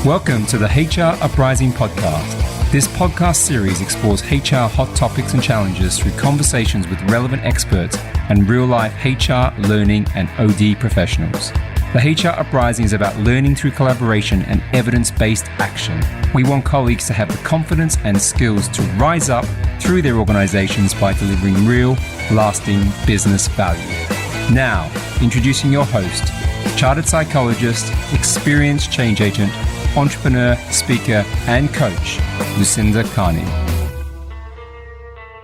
Welcome to the HR Uprising Podcast. This podcast series explores HR hot topics and challenges through conversations with relevant experts and real-life HR, learning, and OD professionals. The HR Uprising is about learning through collaboration and evidence-based action. We want colleagues to have the confidence and skills to rise up through their organizations by delivering real, lasting business value. Now, introducing your host, chartered psychologist, experienced change agent, entrepreneur, speaker, and coach, Lucinda.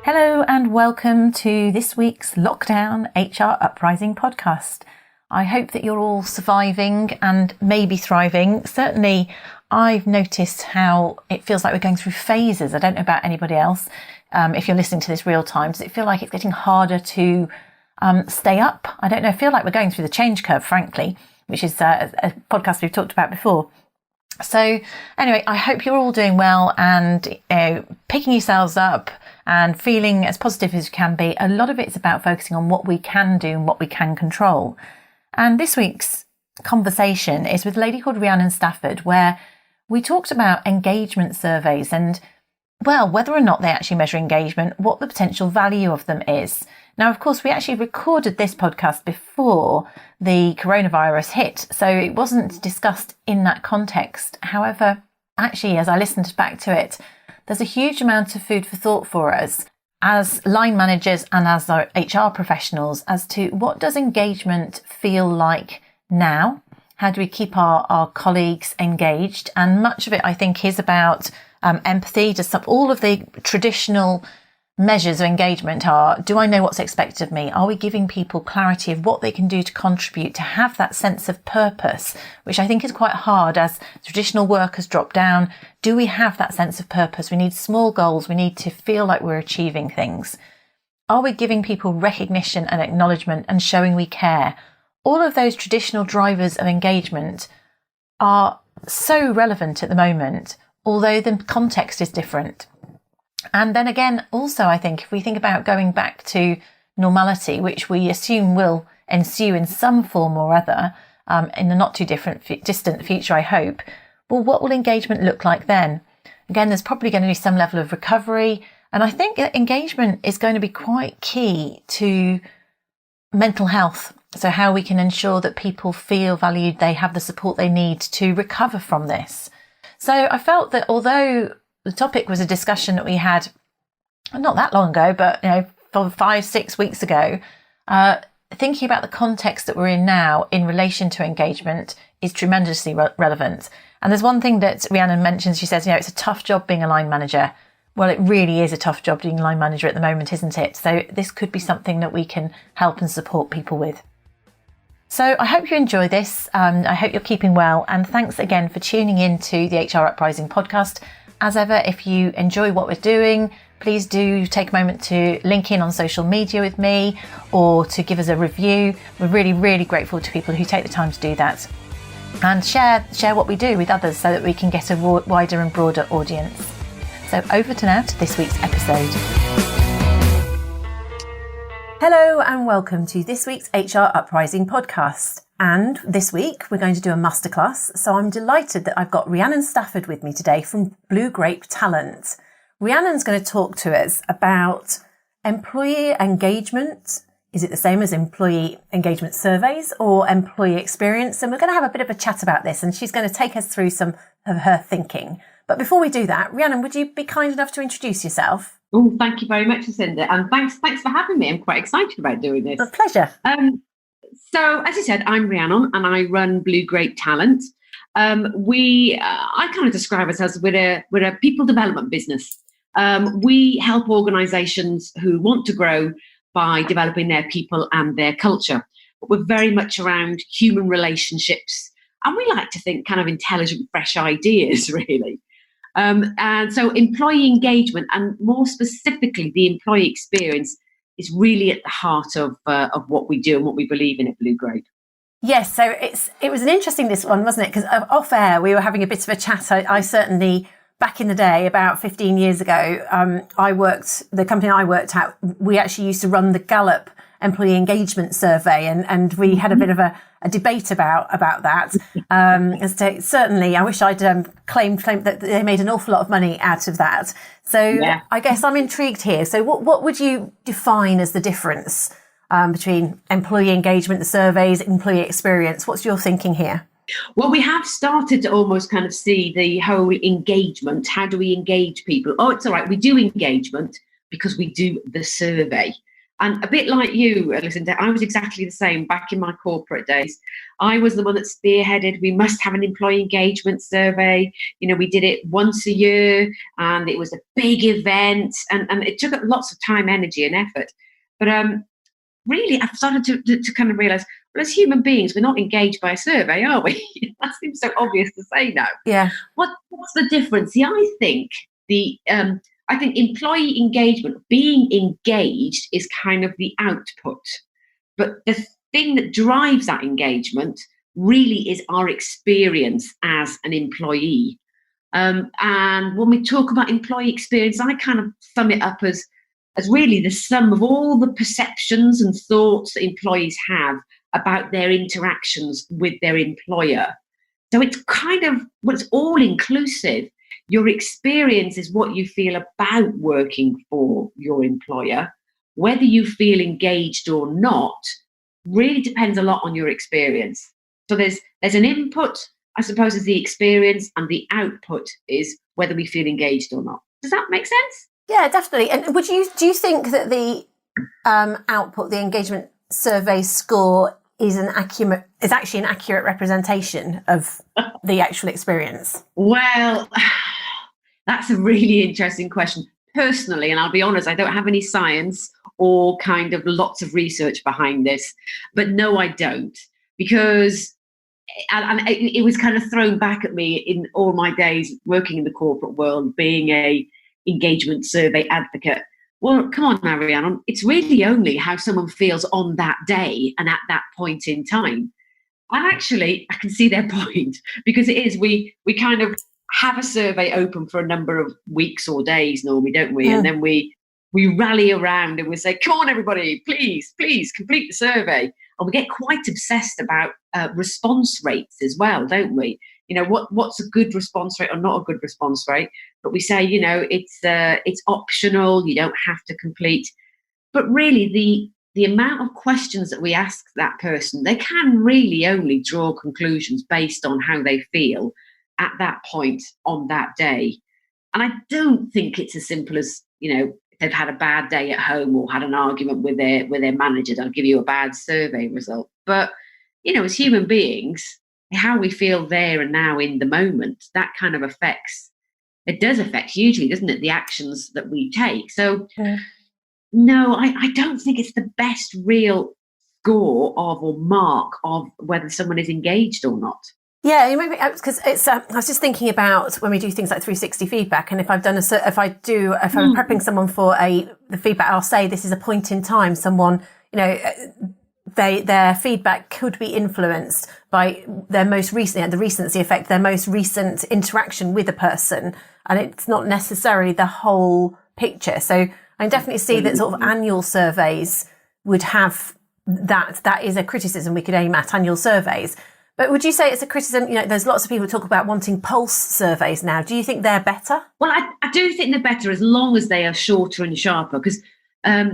Hello and welcome to this week's Lockdown HR Uprising podcast. I hope that you're all surviving and maybe thriving. Certainly, I've noticed how it feels like we're going through phases. I don't know about anybody else. If you're listening to this real time, does it feel like it's getting harder to stay up? I don't know. I feel like we're going through the change curve, frankly, which is a podcast we've talked about before. So anyway, I hope you're all doing well and picking yourselves up and feeling as positive as you can be. A lot of it's about focusing on what we can do and what we can control. And this week's conversation is with a lady called Rhiannon Stafford, where we talked about engagement surveys and, well, whether or not they actually measure engagement, what the potential value of them is. Now, of course, we actually recorded this podcast before the coronavirus hit, so it wasn't discussed in that context. However, actually, as I listened back to it, there's a huge amount of food for thought for us as line managers and as our HR professionals as to what does engagement feel like now? How do we keep our colleagues engaged? And much of it, I think, is about empathy. All of the traditional measures of engagement are, do I know what's expected of me? Are we giving people clarity of what they can do to contribute, to have that sense of purpose, which I think is quite hard as traditional work has dropped down. Do we have that sense of purpose? We need small goals. We need to feel like we're achieving things. Are we giving people recognition and acknowledgement and showing we care? All of those traditional drivers of engagement are so relevant at the moment, although the context is different. And then again, also, I think if we think about going back to normality, which we assume will ensue in some form or other in the not too distant future, I hope, well, what will engagement look like then? Again, there's probably going to be some level of recovery. And I think that engagement is going to be quite key to mental health. So how we can ensure that people feel valued, they have the support they need to recover from this. So I felt that although the topic was a discussion that we had not that long ago, but 5-6 weeks ago, thinking about the context that we're in now in relation to engagement is tremendously relevant. And there's one thing that Rhiannon mentions. She says, it's a tough job being a line manager. Well, it really is a tough job being a line manager at the moment, isn't it? So this could be something that we can help and support people with. So I hope you enjoy this. I hope you're keeping well. And thanks again for tuning in to the HR Uprising podcast. As ever, if you enjoy what we're doing, please do take a moment to link in on social media with me or to give us a review. We're really, really grateful to people who take the time to do that. And share what we do with others so that we can get a wider and broader audience. So over to now to this week's episode. Hello and welcome to this week's HR Uprising podcast. And this week we're going to do a masterclass. So I'm delighted that I've got Rhiannon Stafford with me today from Blue Grape Talent. Rhiannon's going to talk to us about employee engagement. Is it the same as employee engagement surveys or employee experience? And we're going to have a bit of a chat about this, and she's going to take us through some of her thinking. But before we do that, Rhiannon, would you be kind enough to introduce yourself? Oh, thank you very much, Lucinda. And thanks for having me. I'm quite excited about doing this. A pleasure. So, as I said, I'm Rhiannon and I run Blue Grape Talent. I kind of describe ourselves as we're a people development business. We help organisations who want to grow by developing their people and their culture. But we're very much around human relationships, and we like to think kind of intelligent, fresh ideas, really. And so employee engagement, and more specifically the employee experience, is really at the heart of what we do and what we believe in at Blue Grape. Yes, so it was an interesting this one, wasn't it? Because off air we were having a bit of a chat. I certainly, back in the day, about 15 years ago, the company I worked at, we actually used to run the Gallup employee engagement survey, and we had a bit of a debate about that. As to, certainly, I wish I'd claimed that they made an awful lot of money out of that. So yeah. I guess I'm intrigued here. So what would you define as the difference between employee engagement, the surveys, employee experience? What's your thinking here? Well, we have started to almost kind of see the whole engagement. How do we engage people? Oh, it's all right. We do engagement because we do the survey. And a bit like you, Lucinda, I was exactly the same back in my corporate days. I was the one that spearheaded, we must have an employee engagement survey. You know, we did it once a year and it was a big event and it took up lots of time, energy and effort. But really, I've started to kind of realise, well, as human beings, we're not engaged by a survey, are we? That seems so obvious to say now. Yeah. What's the difference? See, I think employee engagement, being engaged, is kind of the output. But the thing that drives that engagement really is our experience as an employee. And when we talk about employee experience, I kind of sum it up as really the sum of all the perceptions and thoughts that employees have about their interactions with their employer. So it's kind of, well, it's all inclusive. Your experience is what you feel about working for your employer. Whether you feel engaged or not really depends a lot on your experience. So there's an input, I suppose, is the experience, and the output is whether we feel engaged or not. Does that make sense? Yeah, definitely. And do you think that the output, the engagement survey score, is actually an accurate representation of the actual experience? Well, that's a really interesting question. Personally, and I'll be honest, I don't have any science or kind of lots of research behind this, but no, I don't, because and it was kind of thrown back at me in all my days working in the corporate world, being a engagement survey advocate. Well, come on now, Rhiannon, it's really only how someone feels on that day and at that point in time. And actually, I can see their point, because it is, we kind of have a survey open for a number of weeks or days normally, don't we? Yeah. And then we rally around and we say, come on, everybody, please complete the survey. And we get quite obsessed about response rates as well, don't we? You know, what's a good response rate or not a good response rate? But we say, you know, it's optional, you don't have to complete. But really, the amount of questions that we ask that person, they can really only draw conclusions based on how they feel at that point on that day. And I don't think it's as simple as, you know, if they've had a bad day at home or had an argument with their manager, they'll give you a bad survey result. But, you know, as human beings, how we feel there and now in the moment, that kind of it does affect hugely, doesn't it, the actions that we take. So no, I don't think it's the best real score of or mark of whether someone is engaged or not. Yeah, maybe because it's. I was just thinking about when we do things like 360 feedback, and if I'm prepping someone for the feedback, I'll say this is a point in time. Someone, you know, their feedback could be influenced by their most recent, the recency effect, their most recent interaction with a person, and it's not necessarily the whole picture. So I definitely see that sort of annual surveys would have that. That is a criticism we could aim at, annual surveys. But would you say it's a criticism? You know, there's lots of people who talk about wanting pulse surveys now. Do you think they're better? Well, I do think they're better as long as they are shorter and sharper, because a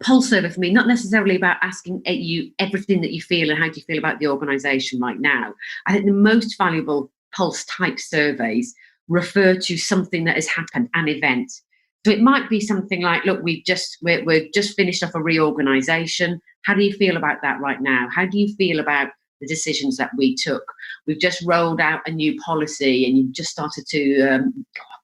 pulse survey for me, not necessarily about asking you everything that you feel and how do you feel about the organisation right now. I think the most valuable pulse type surveys refer to something that has happened, an event. So it might be something like, look, we've just finished off a reorganisation. How do you feel about that right now? How do you feel about the decisions that we took? We've just rolled out a new policy and you've just started to,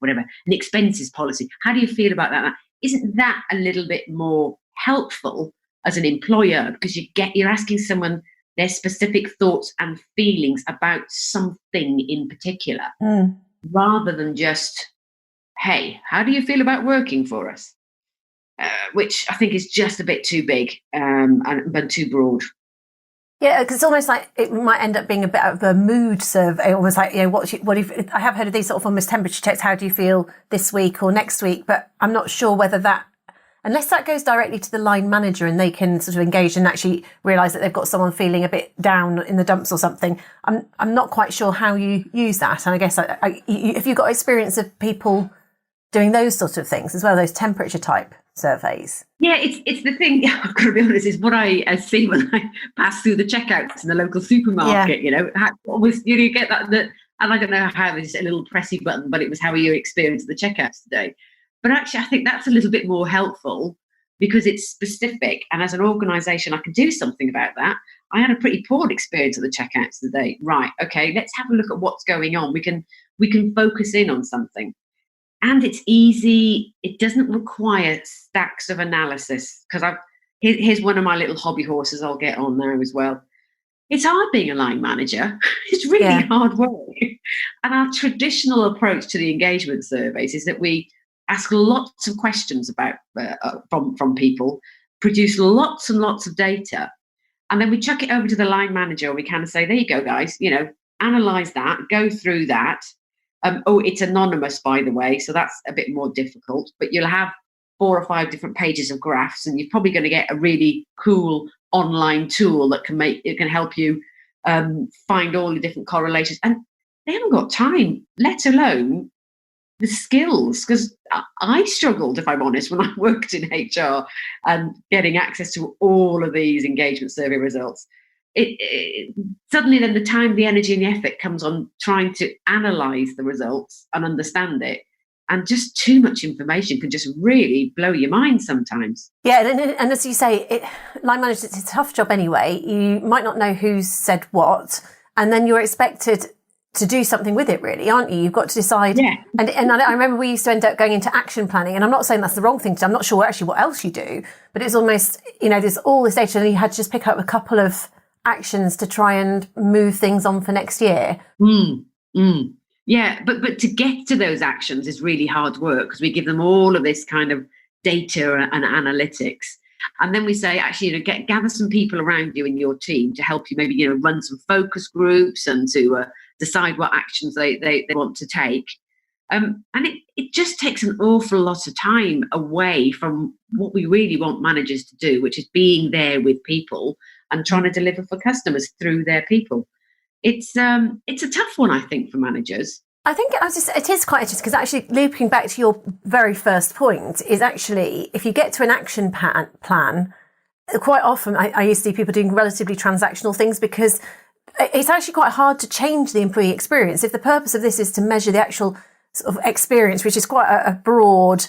an expenses policy. How do you feel about that? Isn't that a little bit more helpful as an employer? Because you're asking someone their specific thoughts and feelings about something in particular, rather than just, hey, how do you feel about working for us? Which I think is just a bit too big and too broad. Yeah, because it's almost like it might end up being a bit of a mood survey, almost like, you know, what if I have heard of these sort of almost temperature checks, how do you feel this week or next week? But I'm not sure whether that unless that goes directly to the line manager and they can sort of engage and actually realise that they've got someone feeling a bit down in the dumps or something, I'm not quite sure how you use that. And I guess if you've got experience of people doing those sort of things as well, those temperature type surveys. Yeah, it's the thing, I've got to be honest, is what I see when I pass through the checkouts in the local supermarket, you get that, and I don't know how it's a little pressy button, but it was how you experienced the checkouts today. But actually, I think that's a little bit more helpful because it's specific. And as an organisation, I can do something about that. I had a pretty poor experience of the checkouts today. Right, okay, let's have a look at what's going on. We can focus in on something. And it's easy. It doesn't require stacks of analysis. Because here's one of my little hobby horses I'll get on now as well. It's hard being a line manager. It's really hard work. And our traditional approach to the engagement surveys is that we ask lots of questions about from people, produce lots and lots of data, and then we chuck it over to the line manager. We kind of say, there you go, guys, analyze that, go through that. It's anonymous, by the way, so that's a bit more difficult, but you'll have 4 or 5 different pages of graphs, and you're probably going to get a really cool online tool that can help you find all the different correlations. And they haven't got time, let alone the skills, because I struggled, if I'm honest, when I worked in HR and getting access to all of these engagement survey results. Suddenly then the time, the energy and the effort comes on trying to analyse the results and understand it. And just too much information can just really blow your mind sometimes. Yeah, and as you say, line managers, it's a tough job anyway. You might not know who's said what, and then you're expected to do something with it, really, aren't you? You've got to decide. Yeah. And I remember we used to end up going into action planning, and I'm not saying that's the wrong thing to do. I'm not sure actually what else you do, but it's almost, there's all this data, and you had to just pick up a couple of actions to try and move things on for next year. Yeah, but to get to those actions is really hard work because we give them all of this kind of data and analytics. And then we say, actually, gather some people around you in your team to help you maybe, run some focus groups and to decide what actions they want to take. And it just takes an awful lot of time away from what we really want managers to do, which is being there with people and trying to deliver for customers through their people. It's a tough one, I think, for managers. I think it is quite interesting because actually looping back to your very first point is actually if you get to an action plan, quite often I used to see people doing relatively transactional things because it's actually quite hard to change the employee experience. If the purpose of this is to measure the actual sort of experience, which is quite a broad,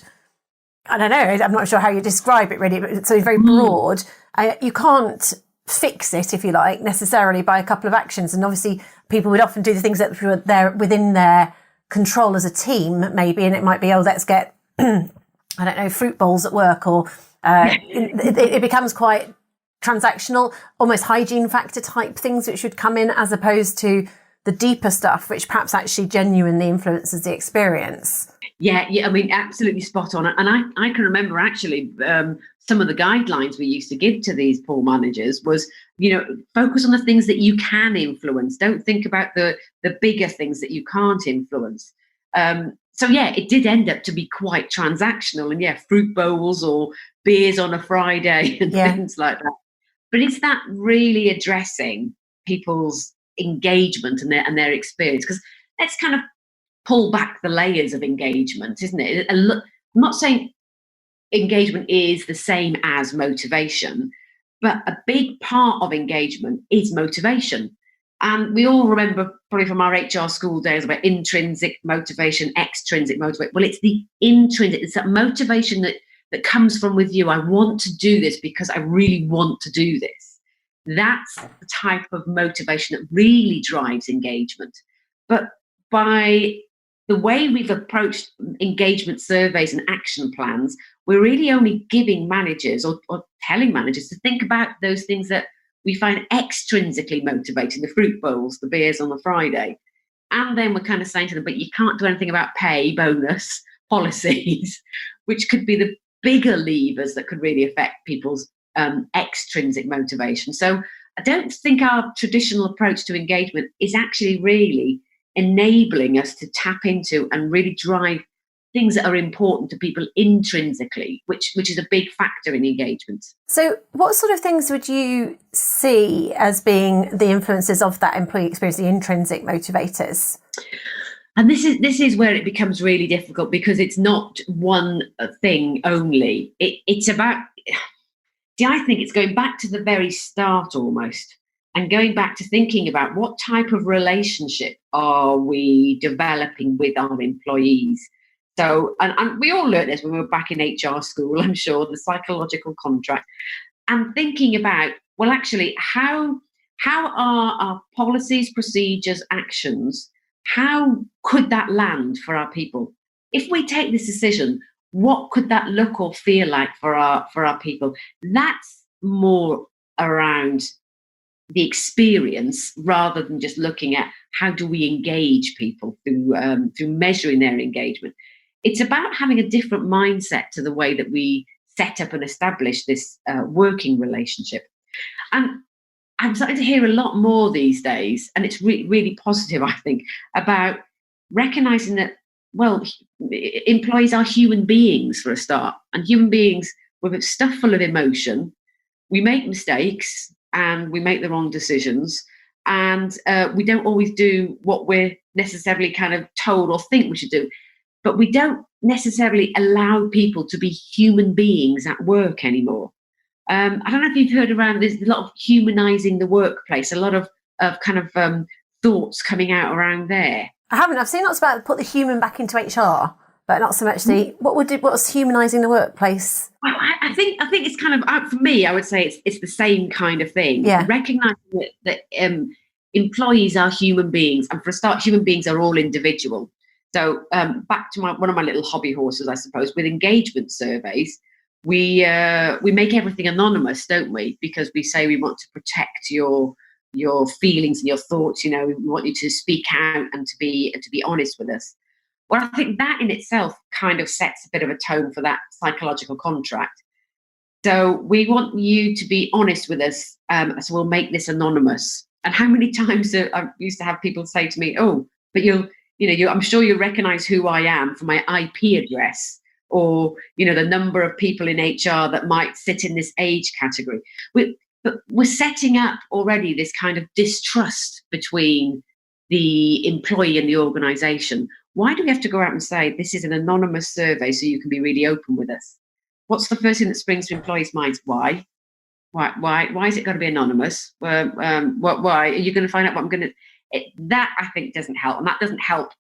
I don't know, I'm not sure how you describe it really, but it's very broad, you can't fix it, if you like, necessarily by a couple of actions. And obviously people would often do the things that they're within their control as a team, maybe, and it might be, let's get, I don't know, fruit bowls at work, or it becomes quite transactional, almost hygiene factor type things which would come in as opposed to the deeper stuff, which perhaps actually genuinely influences the experience. Yeah, I mean, absolutely spot on. And I can remember actually some of the guidelines we used to give to these poor managers was, focus on the things that you can influence. Don't think about the bigger things that you can't influence. So, it did end up to be quite transactional and, fruit bowls or beers on a Friday and things like that. But it's that really addressing people's engagement and their experience, because let's kind of pull back the layers of engagement, isn't it? I'm not saying engagement is the same as motivation, but a big part of engagement is motivation. And we all remember probably from our HR school days about intrinsic motivation, extrinsic motivation. Well, it's the intrinsic, it's that motivation that comes from with you. I want to do this because I really want to do this. That's the type of motivation that really drives engagement. But by the way we've approached engagement surveys and action plans, we're really only giving managers or telling managers to think about those things that we find extrinsically motivating, the fruit bowls, the beers on the Friday. And then we're kind of saying to them, but you can't do anything about pay, bonus, policies, which could be the bigger levers that could really affect people's extrinsic motivation. So I don't think our traditional approach to engagement is actually really enabling us to tap into and really drive things that are important to people intrinsically, which is a big factor in engagement. So what sort of things would you see as being the influences of that employee experience, the intrinsic motivators? And this is where it becomes really difficult, because it's not one thing only. It's about, I think it's going back to the very start almost, and going back to thinking about what type of relationship are we developing with our employees. So, and we all learned this when we were back in HR school, I'm sure, the psychological contract, and thinking about, well, actually, how are our policies, procedures, actions, how could that land for our people? If we take this decision, what could that look or feel like for our people? That's more around the experience, rather than just looking at how do we engage people through measuring their engagement. It's about having a different mindset to the way that we set up and establish this working relationship. And I'm starting to hear a lot more these days, and it's really positive, I think, about recognizing that, well, employees are human beings for a start, and human beings, we're stuff full of emotion. We make mistakes and we make the wrong decisions, and we don't always do what we're necessarily kind of told or think we should do. But we don't necessarily allow people to be human beings at work anymore. I don't know if you've heard around, there's a lot of humanizing the workplace, a lot of kind of thoughts coming out around there. I haven't. I've seen lots about put the human back into HR, but not so much the what's humanizing the workplace. Well, I think it's kind of, for me, I would say it's the same kind of thing. Yeah. Recognizing that employees are human beings, and for a start, human beings are all individual. So back to one of my little hobby horses, I suppose, with engagement surveys, we make everything anonymous, don't we? Because we say we want to protect your feelings and your thoughts. You know, we want you to speak out and to be honest with us. Well, I think that in itself kind of sets a bit of a tone for that psychological contract. So we want you to be honest with us, so we'll make this anonymous. And how many times I used to have people say to me, "Oh, but I'm sure you recognise who I am from my IP address, or the number of people in HR that might sit in this age category." But we're setting up already this kind of distrust between the employee and the organisation. Why do we have to go out and say this is an anonymous survey so you can be really open with us? What's the first thing that springs to employees' minds? Why is it got to be anonymous? Why are you going to find out what I'm going to? That, I think, doesn't help, and that doesn't help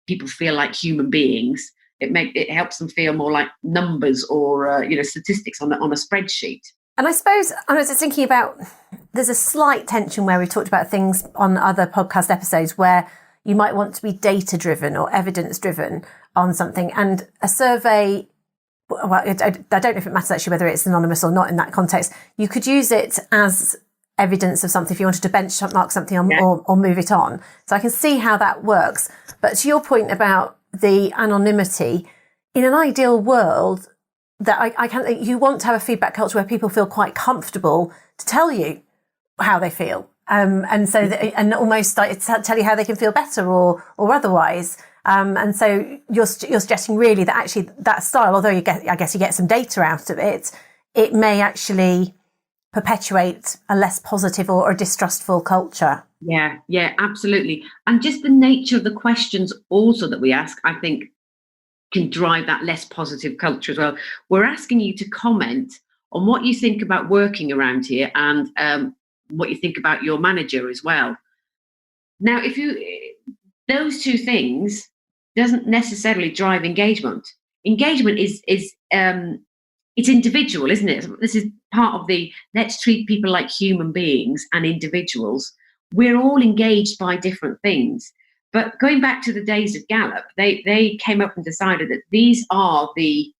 people feel like human beings. It helps them feel more like numbers or statistics on a spreadsheet. And I suppose I was just thinking about, there's a slight tension where we've talked about things on other podcast episodes where you might want to be data driven or evidence driven on something, and a survey. Well, I don't know if it matters actually whether it's anonymous or not in that context. You could use it as evidence of something if you wanted to benchmark something or move it on. So I can see how that works. But to your point about the anonymity, in an ideal world, that you want to have a feedback culture where people feel quite comfortable to tell you how they feel, and so and almost tell you how they can feel better or otherwise. And so you're suggesting really that actually that style, although I guess you get some data out of it, it may actually perpetuate a less positive or a distrustful culture. Yeah, absolutely. And just the nature of the questions also that we ask, I think, can drive that less positive culture as well. We're asking you to comment on what you think about working around here and what you think about your manager as well. Now, those two things doesn't necessarily drive engagement. Engagement is it's individual, isn't it? This is part of the let's treat people like human beings and individuals. We're all engaged by different things. But going back to the days of Gallup, they came up and decided that these are the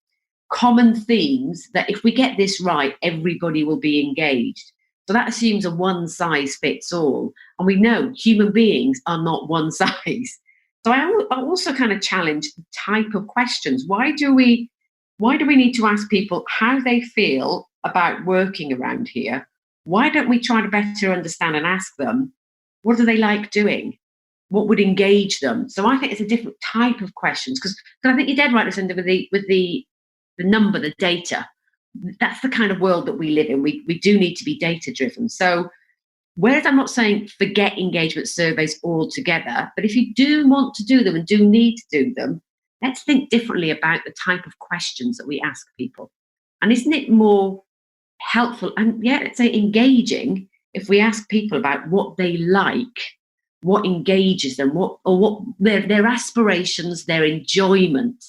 common themes that if we get this right, everybody will be engaged. So that assumes a one size fits all. And we know human beings are not one size. So I also kind of challenge the type of questions. Why do we need to ask people how they feel about working around here? Why don't we try to better understand and ask them, what do they like doing? engage them. So I think it's a different type of questions, because I think you're dead right, Lucinda, with the number, the data. That's the kind of world that we live in. We do need to be data driven. So whereas I'm not saying forget engagement surveys altogether, but if you do want to do them and do need to do them, let's think differently about the type of questions that we ask people. And isn't it more helpful and, let's say engaging, if we ask people about what they like, what engages them, what their aspirations, their enjoyment.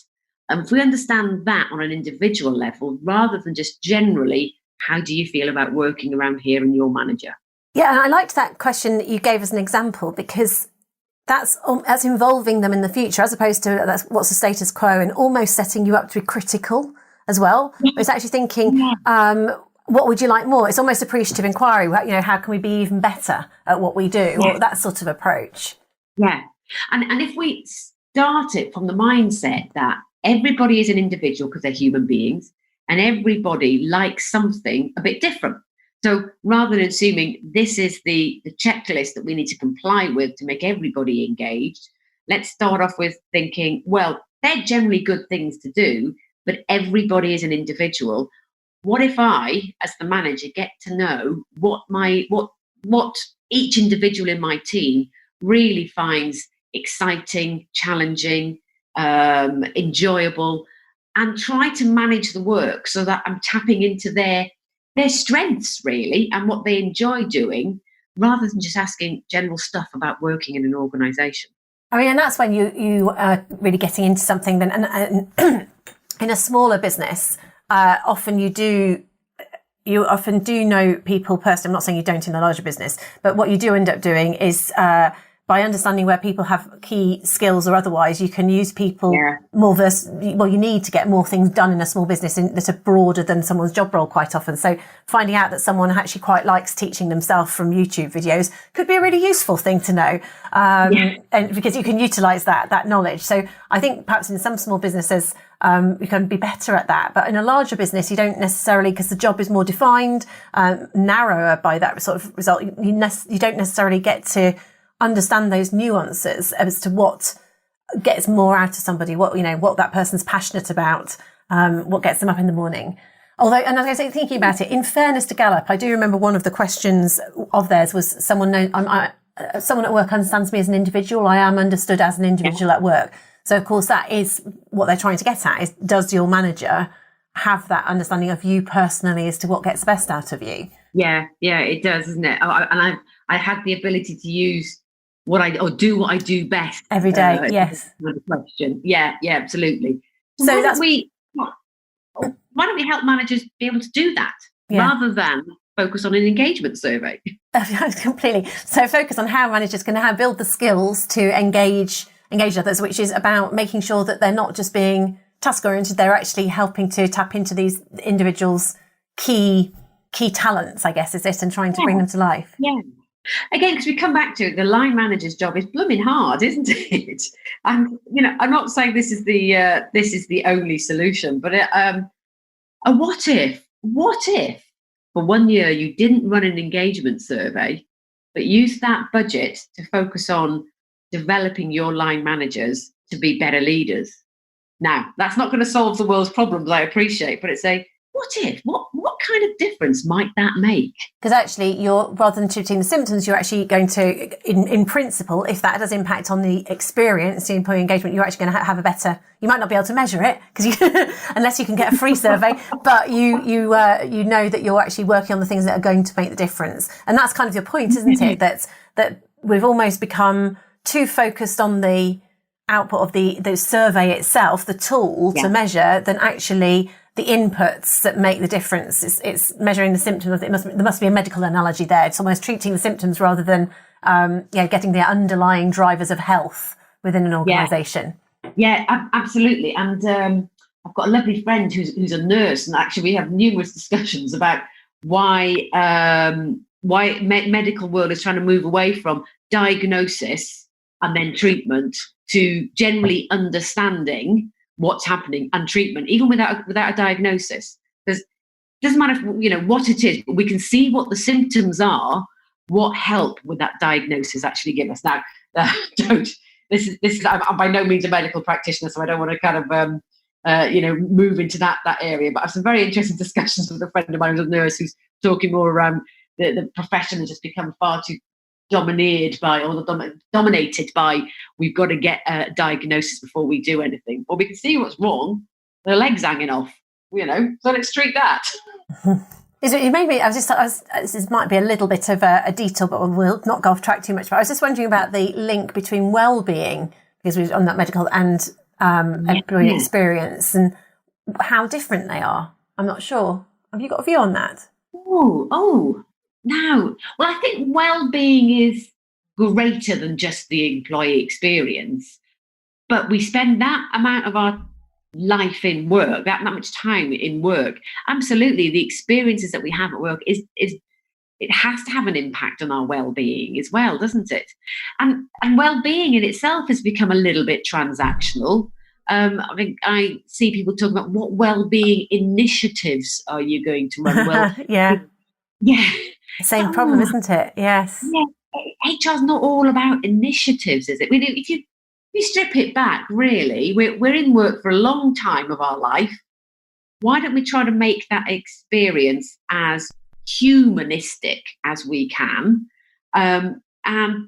And if we understand that on an individual level, rather than just generally, how do you feel about working around here and your manager? Yeah, and I liked that question that you gave as an example, because that's involving them in the future, as opposed to that's what's the status quo, and almost setting you up to be critical as well. Yeah. It's actually thinking, what would you like more? It's almost appreciative inquiry. How can we be even better at what we do? Or that sort of approach. Yeah. And if we start it from the mindset that everybody is an individual because they're human beings, and everybody likes something a bit different. So rather than assuming this is the checklist that we need to comply with to make everybody engaged, let's start off with thinking, well, they're generally good things to do, but everybody is an individual. What if I, as the manager, get to know what each individual in my team really finds exciting, challenging, enjoyable, and try to manage the work so that I'm tapping into their strengths really and what they enjoy doing, rather than just asking general stuff about working in an organisation. I mean, and that's when you are really getting into something then, and in a smaller business, often you often do know people personally. I'm not saying you don't in a larger business, but what you do end up doing is by understanding where people have key skills or otherwise, you can use people more you need to get more things done in a small business that are broader than someone's job role quite often. So finding out that someone actually quite likes teaching themselves from YouTube videos could be a really useful thing to know, and because you can utilize that knowledge. So I think perhaps in some small businesses, you can be better at that. But in a larger business, you don't necessarily, because the job is more defined, narrower by that sort of result, you don't necessarily get to understand those nuances as to what gets more out of somebody, what that person's passionate about, what gets them up in the morning. Although, and as I say, thinking about it, in fairness to Gallup, I do remember one of the questions of theirs was someone at work understands me as an individual. I am understood as an individual at work. So of course that is what they're trying to get at, is does your manager have that understanding of you personally as to what gets best out of you? Yeah, it does, isn't it? And I had the ability to use what I do best every day. Yes. Question. Yeah, absolutely. So why don't we help managers be able to do that rather than focus on an engagement survey? Completely. So focus on how managers can build the skills to engage others, which is about making sure that they're not just being task oriented, they're actually helping to tap into these individuals' key talents, I guess, is it, and trying to bring them to life. Yeah. Again, because we come back to it, the line manager's job is blooming hard, isn't it? And I'm not saying this is the only solution, but a what if for 1 year you didn't run an engagement survey, but use that budget to focus on developing your line managers to be better leaders. Now, that's not going to solve the world's problems, I appreciate, but it's what if? What kind of difference might that make? Because actually, rather than treating the symptoms, you're actually going to, in principle, if that does impact on the experience, the employee engagement, you're actually going to have a better. You might not be able to measure it because unless you can get a free survey, but you know that you're actually working on the things that are going to make the difference, and that's kind of your point, isn't it? That we've almost become too focused on the output of the survey itself, the tool to measure, than actually the inputs that make the difference. It's measuring the symptoms. There must be a medical analogy there. It's almost treating the symptoms rather than getting the underlying drivers of health within an organisation. Yeah, absolutely. And I've got a lovely friend who's a nurse, and actually we have numerous discussions about why medical world is trying to move away from diagnosis and then treatment to generally understanding what's happening and treatment, even without a diagnosis. Because it doesn't matter what it is, but we can see what the symptoms are, what help would that diagnosis actually give us. Now, don't. This is. I'm by no means a medical practitioner, so I don't want to kind of move into that area. But I have some very interesting discussions with a friend of mine who's a nurse who's talking more around the profession has just become far too dominated by, or dominated by, we've got to get a diagnosis before we do anything. Well, we can see what's wrong. The leg's hanging off, so let's treat that. It made me, this might be a little bit of a detour, but we'll not go off track too much. But I was just wondering about the link between well-being, because we've on that medical, and employee experience, and how different they are. I'm not sure. Have you got a view on that? No. Well, I think well-being is greater than just the employee experience, but we spend that amount of our life in work, that much time in work. Absolutely, the experiences that we have at work is it has to have an impact on our well-being as well, doesn't it? And well-being in itself has become a little bit transactional. I think I see people talking about what well-being initiatives are you going to run? Well, yeah. Same problem, isn't it? Yes. Yeah. HR's not all about initiatives, is it? If you strip it back, really, we're in work for a long time of our life. Why don't we try to make that experience as humanistic as we can? And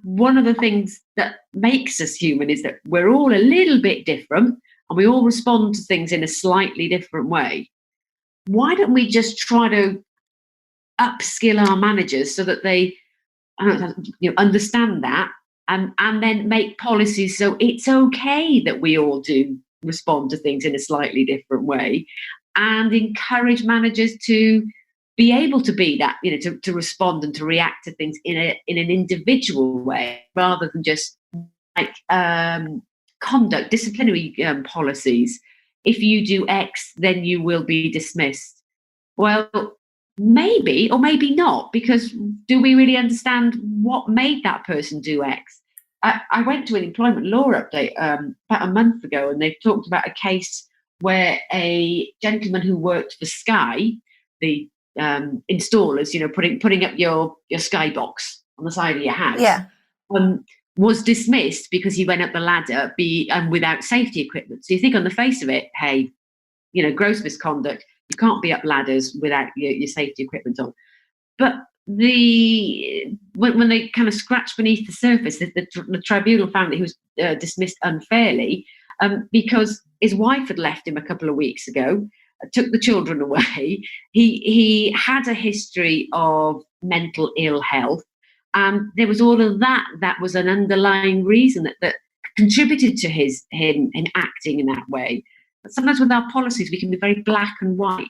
one of the things that makes us human is that we're all a little bit different and we all respond to things in a slightly different way. Why don't we just try to upskill our managers so that they understand that, and then make policies so it's okay that we all do respond to things in a slightly different way, and encourage managers to be able to be that, to respond and to react to things in an individual way, rather than just like conduct, disciplinary policies. If you do X, then you will be dismissed. Well, maybe or maybe not, because do we really understand what made that person do X? I went to an employment law update about a month ago, and they talked about a case where a gentleman who worked for Sky, the installers, putting up your Sky box on the side of your house, was dismissed because he went up the ladder without safety equipment. So you think on the face of it, hey, gross misconduct. You can't be up ladders without your safety equipment on. But when they kind of scratched beneath the surface, the tribunal found that he was dismissed unfairly because his wife had left him a couple of weeks ago, took the children away. He had a history of mental ill health, and there was all of that was an underlying reason that contributed to him acting in that way. But sometimes with our policies, we can be very black and white.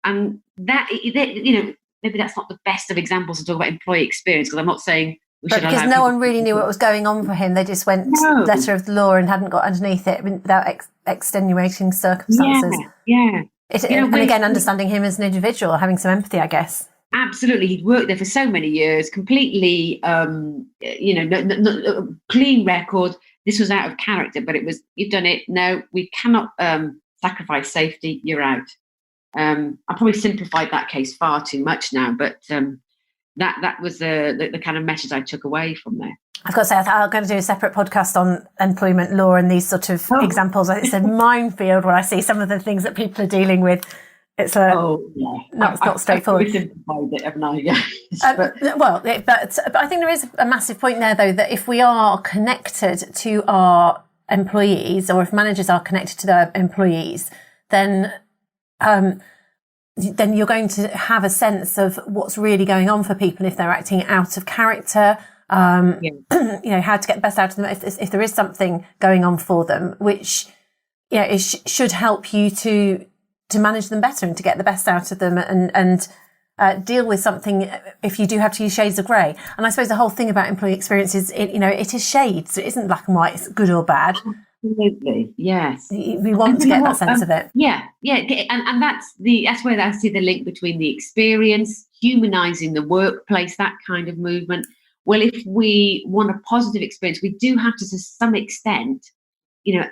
And that, maybe that's not the best of examples to talk about employee experience, because I'm not saying we should allow people. Because no one really knew what was going on for him. They just went letter of the law and hadn't got underneath it without extenuating circumstances. Yeah. And again, understanding him as an individual, having some empathy, I guess. Absolutely. He'd worked there for so many years, completely, clean record. This was out of character, but it was, you've done it. No, we cannot sacrifice safety. You're out. I probably simplified that case far too much now, but that was the kind of message I took away from there. I've got to say, I'm going to do a separate podcast on employment law and these sort of examples. It's a minefield when I see some of the things that people are dealing with. It's not straightforward. I've simplified it, haven't I? Yeah. But I think there is a massive point there, though, that if we are connected to our employees, or if managers are connected to their employees, then you're going to have a sense of what's really going on for people if they're acting out of character. How to get the best out of them if there is something going on for them, which should help you to manage them better and to get the best out of them and deal with something if you do have to use shades of grey. And I suppose the whole thing about employee experience is, it is shades. It isn't black and white. It's good or bad. Absolutely, yes. We want to get that sense of it. Yeah, and that's where I see the link between the experience, humanising the workplace, that kind of movement. Well, if we want a positive experience, we do have to some extent,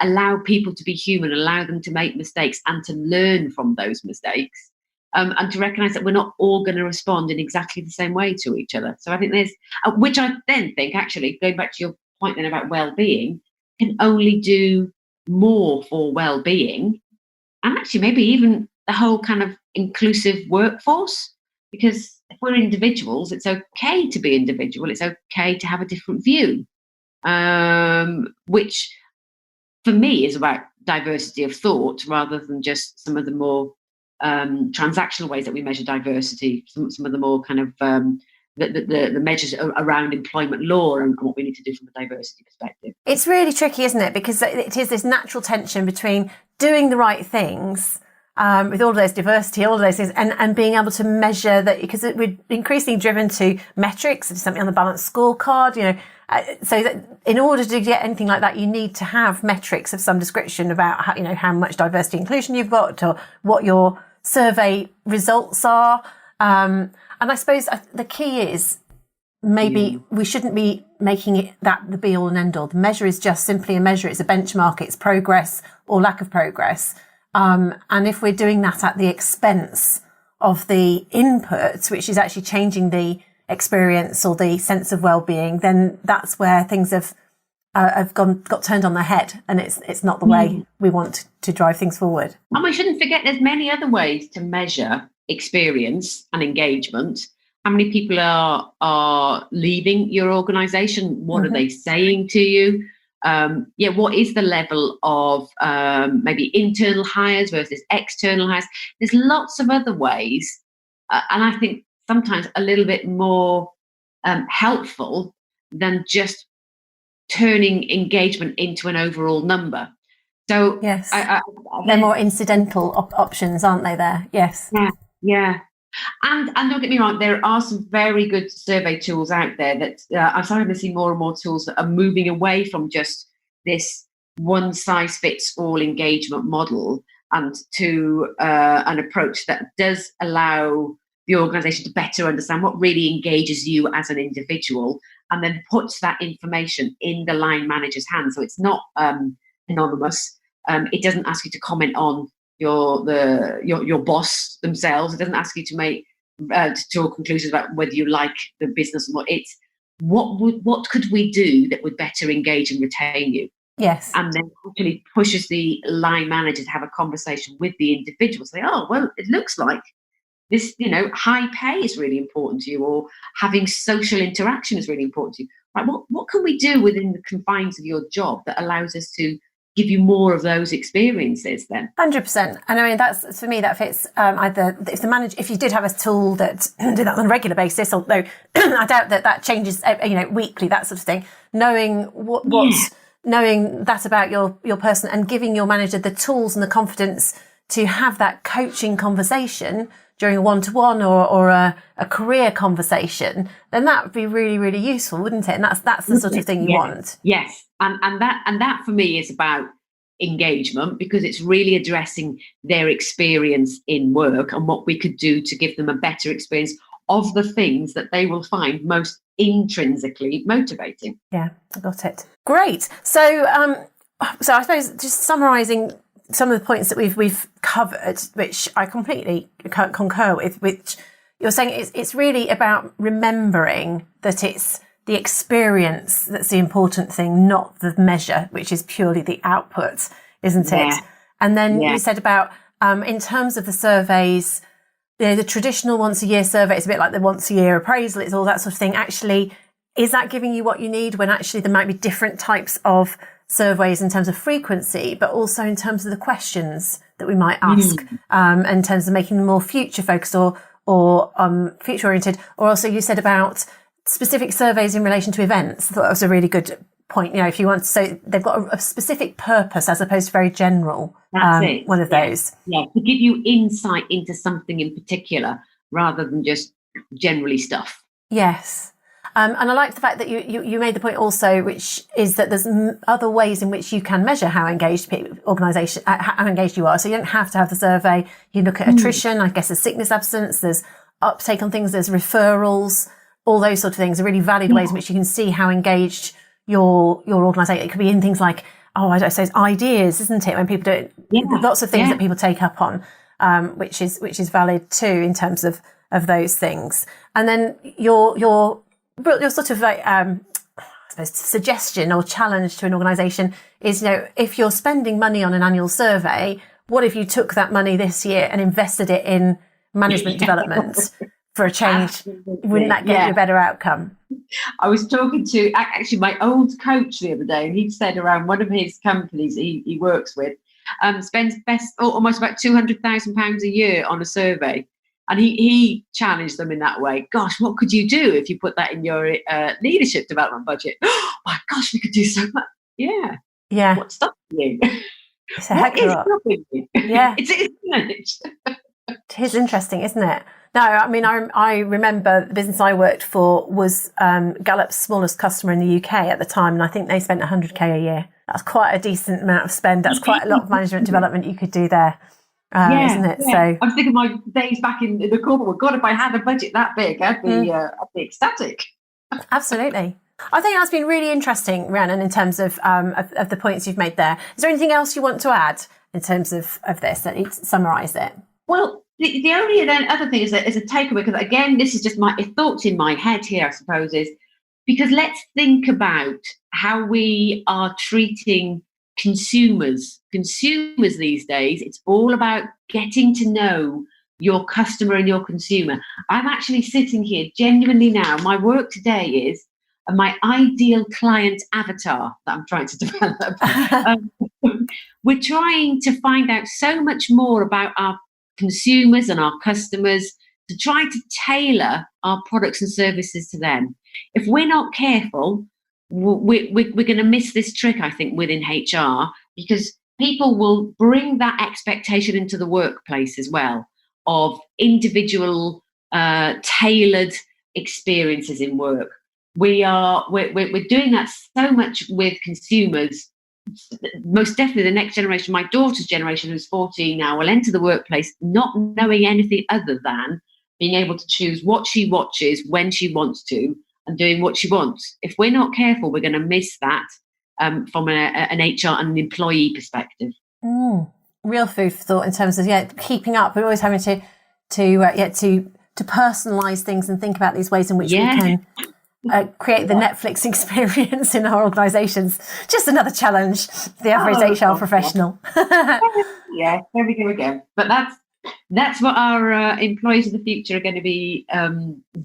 allow people to be human, allow them to make mistakes and to learn from those mistakes, and to recognise that we're not all going to respond in exactly the same way to each other. So I think there's, which I then think, actually, going back to your point then about well-being, can only do more for well-being, and actually maybe even the whole kind of inclusive workforce. Because if we're individuals, it's okay to be individual. It's okay to have a different view, which for me is about diversity of thought rather than just some of the more transactional ways that we measure diversity, some of the more kind of the measures around employment law and what we need to do from a diversity perspective. It's really tricky, isn't it? Because it is this natural tension between doing the right things with all of those diversity, all of those things, and being able to measure that, because we're increasingly driven to metrics, something on the balanced scorecard, so that in order to get anything like that, you need to have metrics of some description about how much diversity inclusion you've got, or what your survey results are. And I suppose the key is maybe we shouldn't be making it that the be all and end all. The measure is just simply a measure. It's a benchmark. It's progress or lack of progress. And if we're doing that at the expense of the input, which is actually changing the experience or the sense of well-being, then that's where things have got turned on their head, and it's not the way we want to drive things forward. And we shouldn't forget there's many other ways to measure experience and engagement. How many people are leaving your organisation? What are they saying to you? What is the level of maybe internal hires versus external hires? There's lots of other ways, and I think sometimes a little bit more helpful than just turning engagement into an overall number. So yes, they're more incidental options, aren't they? There, yes, yeah. And don't get me wrong, there are some very good survey tools out there that I'm starting to see more and more tools that are moving away from just this one-size-fits-all engagement model and to an approach that does allow the organisation to better understand what really engages you as an individual, and then puts that information in the line manager's hands. So it's not anonymous. It doesn't ask you to comment on your boss themselves. It doesn't ask you to make to draw conclusions about whether you like the business or not. It's what could we do that would better engage and retain you? Yes. And then actually pushes the line manager to have a conversation with the individual. Say, oh, well, it looks like this, high pay is really important to you, or having social interaction is really important to you. Right? What can we do within the confines of your job that allows us to give you more of those experiences then? 100%. And I mean, that's, for me, that fits either if the manager, if you did have a tool that did that on a regular basis, although I doubt that changes, weekly, that sort of thing, knowing knowing that about your person and giving your manager the tools and the confidence to have that coaching conversation during a one-to-one or a career conversation, then that would be really, really useful, wouldn't it? And that's the sort of thing you want. Yes. And that for me is about engagement, because it's really addressing their experience in work and what we could do to give them a better experience of the things that they will find most intrinsically motivating. Yeah, I got it. Great. So I suppose just summarising some of the points that we've covered, which I completely concur with, which you're saying it's really about remembering that it's the experience that's the important thing, not the measure, which is purely the output, isn't it? And then you said about in terms of the surveys, the traditional once a year survey is a bit like the once a year appraisal. It's all that sort of thing. Actually, is that giving you what you need, when actually there might be different types of surveys in terms of frequency, but also in terms of the questions that we might ask, in terms of making them more future focused or future oriented? Or also you said about specific surveys in relation to events. I thought that was a really good point. If you want to say they've got a specific purpose as opposed to very general. That's it. One of those. Yeah, to give you insight into something in particular rather than just generally stuff. Yes. And I like the fact that you made the point also, which is that there's other ways in which you can measure how engaged how engaged you are. So you don't have to have the survey. You look at attrition, I guess there's sickness absence, there's uptake on things, there's referrals, all those sort of things are really valid ways in which you can see how engaged your organisation. It could be in things like, I don't say ideas, isn't it? When people do it, lots of things that people take up on, which is valid too in terms of those things. And then your sort of like suppose, suggestion or challenge to an organisation is, if you're spending money on an annual survey, what if you took that money this year and invested it in management development for a change? Absolutely. Wouldn't that get you a better outcome? I was talking to actually my old coach the other day, and he'd said around one of his companies he works with spends almost about £200,000 a year on a survey. And he challenged them in that way. Gosh, what could you do if you put that in your leadership development budget? Oh my gosh, we could do so much. Yeah. Yeah. What's stopping you? It's a heck of a lot. Yeah. It is interesting, isn't it? No, I mean, I remember the business I worked for was Gallup's smallest customer in the UK at the time, and I think they spent 100k a year. That's quite a decent amount of spend. That's quite a lot of management development you could do there, isn't it? Yeah. So I'm thinking my days back in the corporate world. God, if I had a budget that big, I'd be ecstatic. Absolutely. I think that's been really interesting, Rhiannon, in terms of the points you've made there. Is there anything else you want to add in terms of this that you summarise it? Well, the only other thing is a takeaway, because again, this is just my thoughts in my head here, I suppose, is because let's think about how we are treating consumers these days. It's all about getting to know your customer and your consumer. I'm actually sitting here genuinely now. My work today is my ideal client avatar that I'm trying to develop. We're trying to find out so much more about our consumers and our customers to try to tailor our products and services to them. If we're not careful, we're going to miss this trick, I think, within HR, because people will bring that expectation into the workplace as well of individual tailored experiences in work. We're doing that so much with consumers. Most definitely the next generation, my daughter's generation, who's 14 now, will enter the workplace not knowing anything other than being able to choose what she watches when she wants to and doing what she wants. If we're not careful, we're going to miss that from an HR and an employee perspective. Real food for thought in terms of keeping up. We're always having to personalise things and think about these ways in which we can create the Netflix experience in our organisations. Just another challenge for the average HR professional. Yeah, there we go again. But that's what our employees of the future are going to be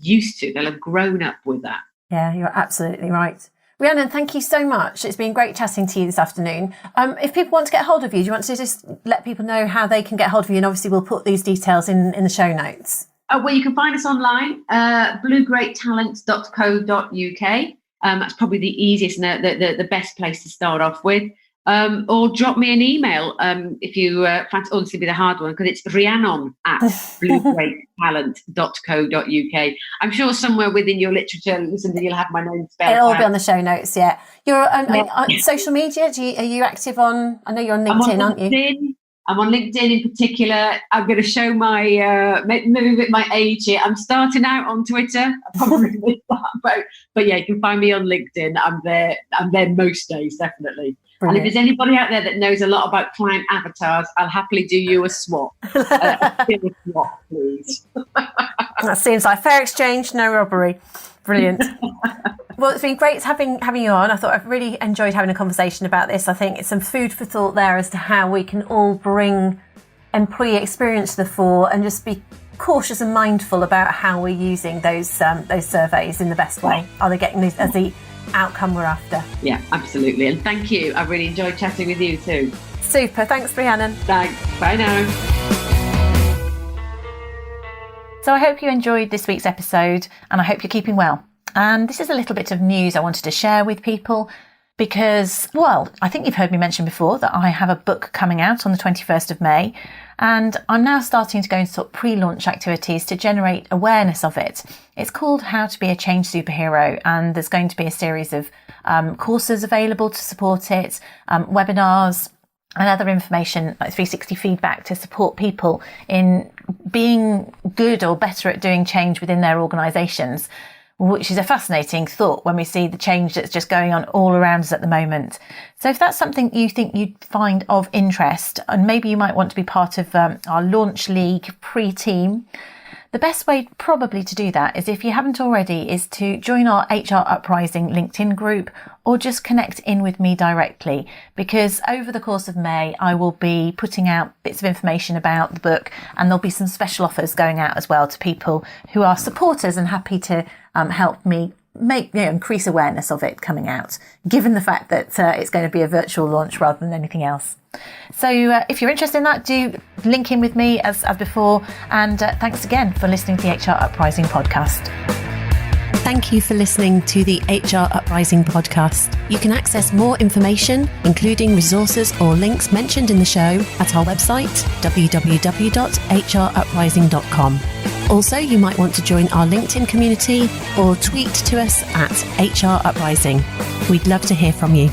used to. They'll have grown up with that. Yeah, you're absolutely right. Rhiannon, thank you so much. It's been great chatting to you this afternoon. If people want to get hold of you, do you want to just let people know how they can get hold of you? And obviously we'll put these details in the show notes. Well, you can find us online, bluegrapetalent.co.uk. That's probably the easiest and the best place to start off with. Or drop me an email if you fancy, obviously be the hard one, because it's Rhiannon at bluegrapetalent.co.uk. I'm sure somewhere within your literature, Lucinda, you'll have my name spelled. It'll all be on the show notes, yeah. You're on social media, are you active on, I know you're on LinkedIn, aren't you? I'm on LinkedIn in particular. I'm going to show my maybe a bit my age here. I'm starting out on Twitter. I probably missed that, but yeah, you can find me on LinkedIn. I'm there most days, definitely. Brilliant. And if there's anybody out there that knows a lot about client avatars, I'll happily do you a swap. A swap, please. That seems like fair exchange, no robbery. Brilliant. Well, it's been great having you on. I thought I've really enjoyed having a conversation about this. I think it's some food for thought there as to how we can all bring employee experience to the fore and just be cautious and mindful about how we're using those surveys in the best way. Are they getting these as the outcome we're after? Yeah, absolutely. And thank you. I've really enjoyed chatting with you too. Super. Thanks, Rhiannon. Thanks. Bye now. So I hope you enjoyed this week's episode and I hope you're keeping well. And this is a little bit of news I wanted to share with people because, well, I think you've heard me mention before that I have a book coming out on the 21st of May and I'm now starting to go into sort of pre-launch activities to generate awareness of it. It's called How to Be a Change Superhero and there's going to be a series of courses available to support it, webinars and other information like 360 feedback to support people in being good or better at doing change within their organisations, which is a fascinating thought when we see the change that's just going on all around us at the moment. So if that's something you think you'd find of interest, and maybe you might want to be part of our Launch League pre-team, The best way probably to do that is, if you haven't already, is to join our HR Uprising LinkedIn group, or just connect in with me directly, because over the course of May, I will be putting out bits of information about the book, and there'll be some special offers going out as well to people who are supporters and happy to help me increase awareness of it coming out, given the fact that it's going to be a virtual launch rather than anything else. So if you're interested in that, do link in with me as before, and thanks again for listening to the HR Uprising podcast. Thank you for listening to the HR Uprising podcast. You can access more information, including resources or links mentioned in the show, at our website, www.hruprising.com. Also, you might want to join our LinkedIn community or tweet to us at HR Uprising. We'd love to hear from you.